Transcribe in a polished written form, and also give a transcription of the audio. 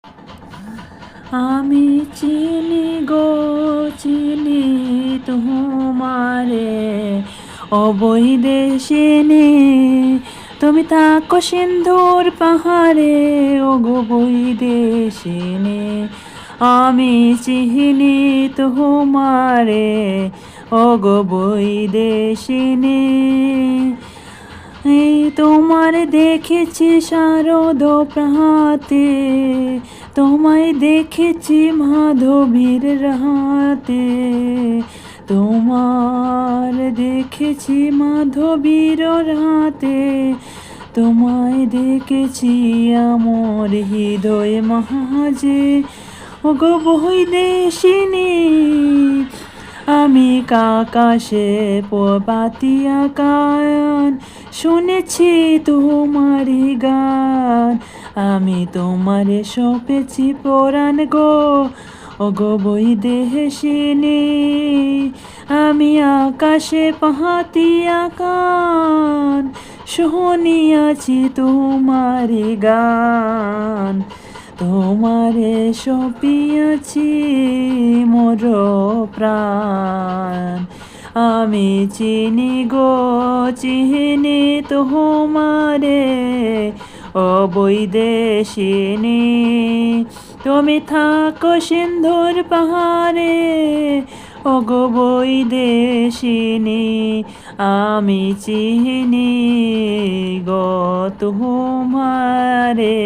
আমি চিনি গো, চিনি তোমারে, ও বৈদেশিনী। তুমি থাকো সিন্ধুর পাহাড়ে, ও গো বৈদেশিনী। আমি চিনি তোমারে, ও গো বৈদেশিনী। এই তোমার দেখেছি শারদ প্রাতে, তোমায় দেখেছি মাধবীর রাতে। তোমার দেখেছি মাধবীর রাতে, তোমায় দেখেছি আমার হৃদয় মাঝে, ও গো বৈদেশিনী। আমি আকাশে পাতিয়া গান, শুনেছি তোমারি গান। আমি তোমারে সপেছি পরাণ গো, ও গো বৈদেশিনী। আমি আকাশে পাতিয়া গান, শুনিয়াছি তোমারি গান। তোমারে সপিয়াছি মোর প্রাণ। আমি চিনি গো, চিনি তোমারে, ও বৈদেশিনী। তুমি থাকো সিন্ধুর পাহাড়ে, ও গো বৈদেশিনী। আমি চিনি গো তোমারে।